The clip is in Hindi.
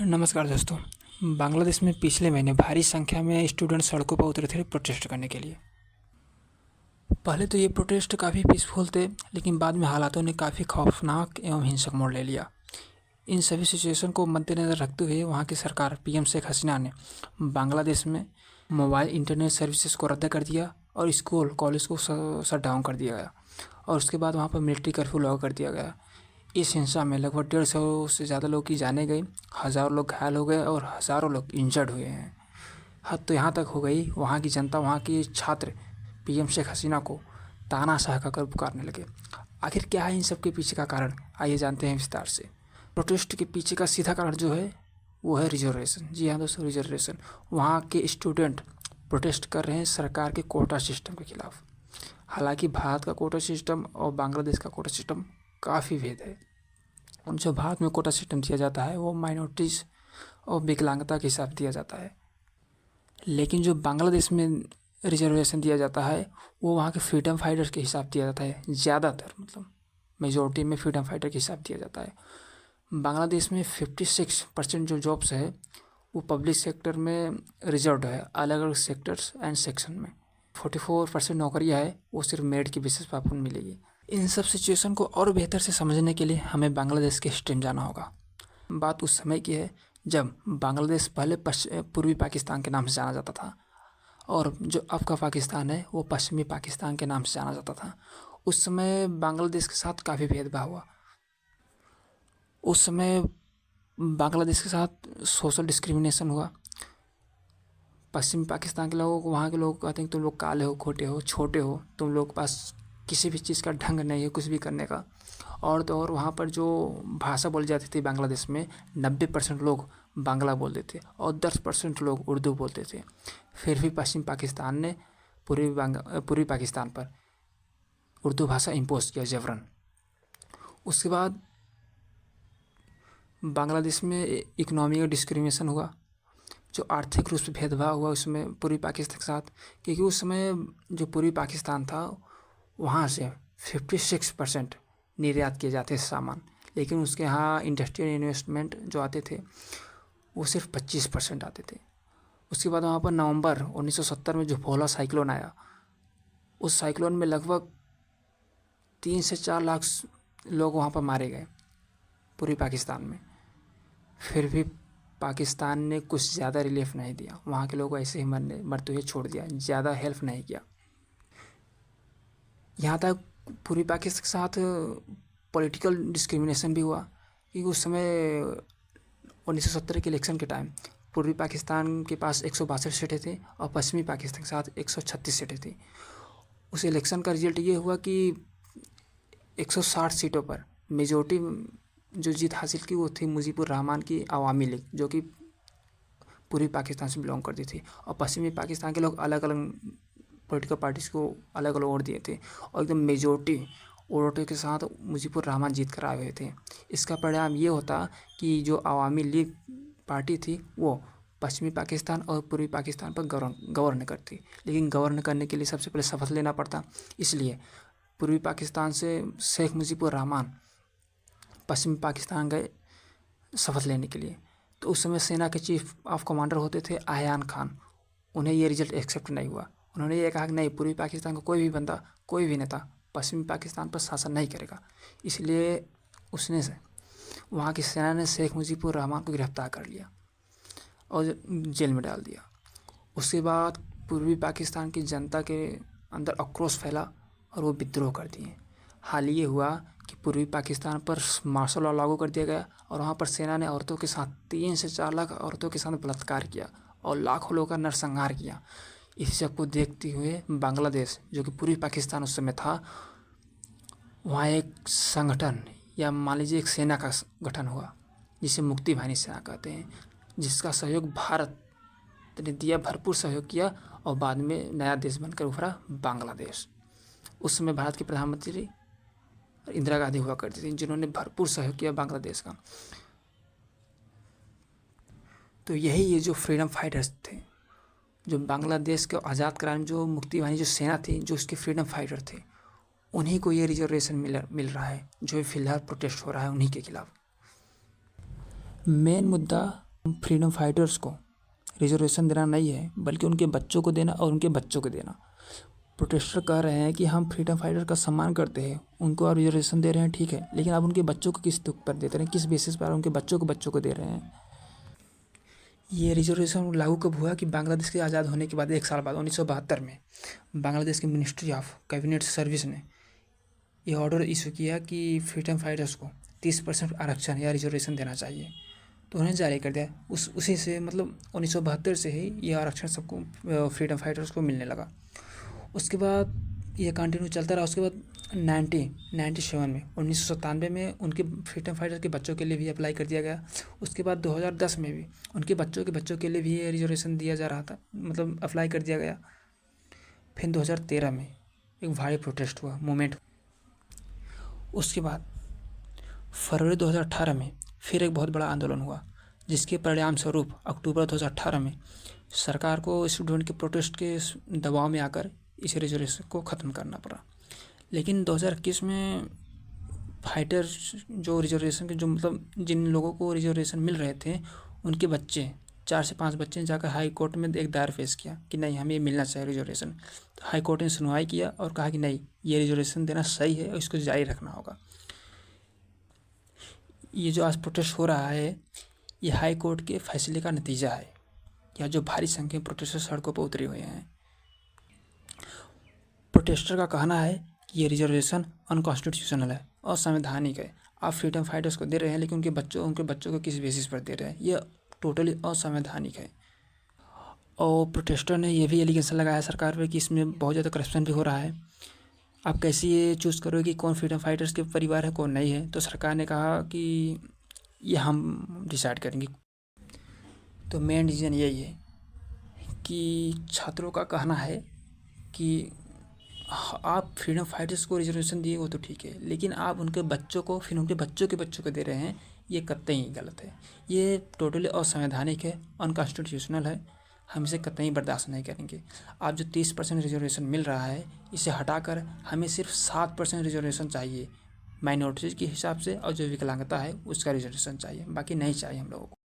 नमस्कार दोस्तों। बांग्लादेश में पिछले महीने भारी संख्या में स्टूडेंट सड़कों पर उतरे थे प्रोटेस्ट करने के लिए। पहले तो ये प्रोटेस्ट काफ़ी पीसफुल थे, लेकिन बाद में हालातों ने काफ़ी खौफनाक एवं हिंसक मोड़ ले लिया। इन सभी सिचुएशन को मद्देनज़र रखते हुए वहाँ की सरकार पीएम शेख हसीना ने बांग्लादेश में मोबाइल इंटरनेट सर्विसेज को रद्द कर दिया और स्कूल कॉलेज को शट डाउन कर दिया गया और उसके बाद वहाँ पर मिलिट्री कर्फ्यू लागू कर दिया गया। इस हिंसा में लगभग 150 से ज़्यादा लोग की जानें गई, हज़ारों लोग घायल हो गए और हज़ारों लोग इंजर्ड हुए हैं। हद तो यहाँ तक हो गई, वहाँ की जनता, वहाँ के छात्र पीएम शेख हसीना को तानाशाह कहकर पुकारने लगे। आखिर क्या है इन सब के पीछे का कारण, आइए जानते हैं विस्तार से। प्रोटेस्ट के पीछे का सीधा कारण जो है वो है रिजर्वेशन। जी हाँ दोस्तों, रिजर्वेशन। वहाँ के स्टूडेंट प्रोटेस्ट कर रहे हैं सरकार के कोटा सिस्टम के खिलाफ। हालांकि भारत का कोटा सिस्टम और बांग्लादेश का कोटा सिस्टम काफ़ी भेद है। जो भारत में कोटा सिस्टम दिया जाता है वो माइनॉरिटीज़ और विकलांगता के हिसाब दिया जाता है, लेकिन जो बांग्लादेश में रिजर्वेशन दिया जाता है वो वहाँ के फ्रीडम फाइटर्स के हिसाब दिया जाता है। ज़्यादातर मतलब मेजॉरिटी में फ्रीडम फाइटर के हिसाब दिया जाता है। बांग्लादेश में 56% जो जॉब्स है वो पब्लिक सेक्टर में रिजर्व्ड है, अलग अलग सेक्टर्स एंड सेक्शन में। 44% नौकरियाँ है वो सिर्फ मेरिट की बेसिस पर आपको मिलेगी। इन सब सिचुएशन को और बेहतर से समझने के लिए हमें बांग्लादेश के हिस्ट्री में जाना होगा। बात उस समय की है जब बांग्लादेश पहले पूर्वी पाकिस्तान के नाम से जाना जाता था और जो अब का पाकिस्तान है वो पश्चिमी पाकिस्तान के नाम से जाना जाता था। उस समय बांग्लादेश के साथ काफ़ी भेदभाव हुआ। उस समय बांग्लादेश के साथ सोशल डिस्क्रिमिनेशन हुआ। पश्चिमी पाकिस्तान के लोगों को, वहाँ के लोग कहते हैं तुम लोग काले हो, खोटे हो, छोटे हो, तुम लोग के पास किसी भी चीज़ का ढंग नहीं है कुछ भी करने का। और तो और वहाँ पर जो भाषा बोली जाती थी बांग्लादेश में, 90% लोग बांग्ला बोलते थे और 10% लोग उर्दू बोलते थे। फिर भी पश्चिम पाकिस्तान ने पूर्वी पाकिस्तान पर उर्दू भाषा इम्पोज किया जबरन। उसके बाद बांग्लादेश में इकोनॉमी का डिस्क्रिमिनेशन हुआ, जो आर्थिक रूप से भेदभाव हुआ उसमें पूर्वी पाकिस्तान के साथ, क्योंकि उस समय जो पूर्वी पाकिस्तान था वहाँ से 56% निर्यात किए जाते थे सामान, लेकिन उसके यहाँ इंडस्ट्रियल इन्वेस्टमेंट जो आते थे वो सिर्फ 25% आते थे। उसके बाद वहाँ पर नवंबर 1970 में जो भोला साइक्लोन आया, उस साइक्लोन में लगभग 3 से 4 लाख लोग वहाँ पर मारे गए पूर्वी पाकिस्तान में। फिर भी पाकिस्तान ने कुछ ज़्यादा रिलीफ नहीं दिया, वहाँ के लोग ऐसे ही मरते हुए छोड़ दिया, ज़्यादा हेल्प नहीं किया। यहाँ तक पूर्वी पाकिस्तान के साथ पॉलिटिकल डिस्क्रिमिनेशन भी हुआ, क्योंकि उस समय 1970 के इलेक्शन के टाइम पूर्वी पाकिस्तान के पास 162 सीटें थी और पश्चिमी पाकिस्तान के साथ 136 सीटें थी। उस इलेक्शन का रिजल्ट ये हुआ कि 160 सीटों पर मेजॉरिटी जो जीत हासिल की वो थी मुजीबुर रहमान की अवामी लीग, जो कि पूर्वी पाकिस्तान से बिलोंग करती थी। और पश्चिमी पाकिस्तान के लोग अलग अलग पॉलिटिकल पार्टीज़ को अलग अलग वोट दिए थे और एकदम मेजॉरिटी वोटों के साथ मुजीबुर रहमान जीत कर आए हुए थे। इसका परिणाम ये होता कि जो अवामी लीग पार्टी थी वो पश्चिमी पाकिस्तान और पूर्वी पाकिस्तान पर गवर्न करती, लेकिन गवर्न करने के लिए सबसे पहले शपथ लेना पड़ता। इसलिए पूर्वी पाकिस्तान से शेख मुजीबुर रहमान पश्चिमी पाकिस्तान गए शपथ लेने के लिए। तो उस समय सेना के चीफ ऑफ कमांडर होते थे आयान खान। उन्हें ये रिजल्ट एक्सेप्ट नहीं हुआ। उन्होंने ये कहा कि नहीं, पूर्वी पाकिस्तान का कोई भी बंदा, कोई भी नेता पश्चिमी पाकिस्तान पर शासन नहीं करेगा। इसलिए उसने वहाँ की सेना ने शेख मुजीबुर रहमान को गिरफ्तार कर लिया और जेल में डाल दिया। उसके बाद पूर्वी पाकिस्तान की जनता के अंदर आक्रोश फैला और वो विद्रोह कर दिए। हाल ये हुआ कि पूर्वी पाकिस्तान पर मार्शल लॉ लागू कर दिया गया और वहाँ पर सेना ने औरतों के साथ 3 से 4 लाख औरतों के साथ बलात्कार किया और लाखों लोगों का नरसंहार किया। इस सब को देखते हुए बांग्लादेश, जो कि पूर्वी पाकिस्तान उस समय था, वहाँ एक संगठन या मान लीजिए एक सेना का गठन हुआ जिसे मुक्ति बाहिनी सेना कहते हैं, जिसका सहयोग भारत ने दिया, भरपूर सहयोग किया और बाद में नया देश बनकर उभरा बांग्लादेश। उस समय भारत के प्रधानमंत्री इंदिरा गांधी हुआ करती थी, जिन्होंने भरपूर सहयोग किया बांग्लादेश का। तो यही ये जो फ्रीडम फाइटर्स थे, जो बांग्लादेश को आज़ाद कराने, जो मुक्ति बाहिनी जो सेना थी, जो उसके फ्रीडम फाइटर थे, उन्हीं को ये रिजर्वेशन मिल रहा है, जो फिलहाल प्रोटेस्ट हो रहा है उन्हीं के खिलाफ। मेन मुद्दा फ्रीडम फाइटर्स को रिजर्वेशन देना नहीं है, बल्कि उनके बच्चों को देना और उनके बच्चों को देना। प्रोटेस्टर कह रहे हैं कि हम फ्रीडम फाइटर का सम्मान करते हैं, उनको आप रिजर्वेशन दे रहे हैं ठीक है, लेकिन आप उनके बच्चों को किस तुक पर देते हैं, किस बेसिस पर उनके बच्चों को दे रहे हैं। ये रिजर्वेशन लागू कब हुआ कि बांग्लादेश के आज़ाद होने के बाद 1 साल बाद 1972 में बांग्लादेश की मिनिस्ट्री ऑफ कैबिनेट सर्विस ने यह ऑर्डर इशू किया कि फ्रीडम फाइटर्स को 30% आरक्षण या रिजर्वेशन देना चाहिए, तो उन्हें जारी कर दिया। उसी से मतलब 1972 से ही यह आरक्षण सबको फ्रीडम फाइटर्स को मिलने लगा। उसके बाद ये कंटिन्यू चलता रहा। उसके बाद 1997 में 1997 में उनके फ्रीडम फाइटर के बच्चों के लिए भी अप्लाई कर दिया गया। उसके बाद 2010 में भी उनके बच्चों के लिए भी ये रिजर्वेशन दिया जा रहा था, मतलब अप्लाई कर दिया गया। फिर 2013 में एक भारी प्रोटेस्ट हुआ, मूवमेंट। उसके बाद फरवरी 2018 में फिर एक बहुत बड़ा आंदोलन हुआ, जिसके परिणाम स्वरूप अक्टूबर 2018 में सरकार को स्टूडेंट के प्रोटेस्ट के दबाव में आकर इस रिजर्वेशन को ख़त्म करना पड़ा। लेकिन 2021 में फाइटर जो रिजर्वेशन के जो मतलब जिन लोगों को रिजर्वेशन मिल रहे थे, उनके बच्चे 4 से 5 बच्चे जाकर हाई कोर्ट में एक दायर पेश किया कि नहीं, हमें मिलना चाहिए रिजर्वेशन। तो हाई कोर्ट ने सुनवाई किया और कहा कि नहीं, ये रिजर्वेशन देना सही है और इसको जारी रखना होगा। ये जो आज प्रोटेस्ट हो रहा है, ये हाई कोर्ट के फैसले का नतीजा है, या जो भारी संख्या में प्रोटेस्टर सड़कों पर उतरे हुए हैं। प्रोटेस्टर का कहना है कि ये रिजर्वेशन अनकॉन्स्टिट्यूशनल है, असंवैधानिक है। आप फ्रीडम फाइटर्स को दे रहे हैं, लेकिन उनके बच्चों को किस बेसिस पर दे रहे हैं, यह टोटली असंवैधानिक है। और प्रोटेस्टर ने यह भी एलिगेशन लगाया सरकार पे कि इसमें बहुत ज़्यादा करप्शन भी हो रहा है। आप कैसे ये चूज़ करोगे कि कौन फ्रीडम फाइटर्स के परिवार है, कौन नहीं है? तो सरकार ने कहा कि ये हम डिसाइड करेंगे। तो मेन रीज़न यही है कि छात्रों का कहना है कि आप फ्रीडम फाइटर्स को रिजर्वेशन दिए वो तो ठीक है, लेकिन आप उनके बच्चों को फिर उनके बच्चों को दे रहे हैं, ये कतई गलत है। ये टोटली असंवैधानिक है, अनकॉन्स्टिट्यूशनल है। हम इसे कतई बर्दाश्त नहीं करेंगे। आप जो 30% रिजर्वेशन मिल रहा है, इसे हटाकर हमें सिर्फ 7% रिजर्वेशन चाहिए माइनॉरिटीज़ के हिसाब से, और जो विकलांगता है उसका रिजर्वेशन चाहिए, बाकी नहीं चाहिए हम लोगों को।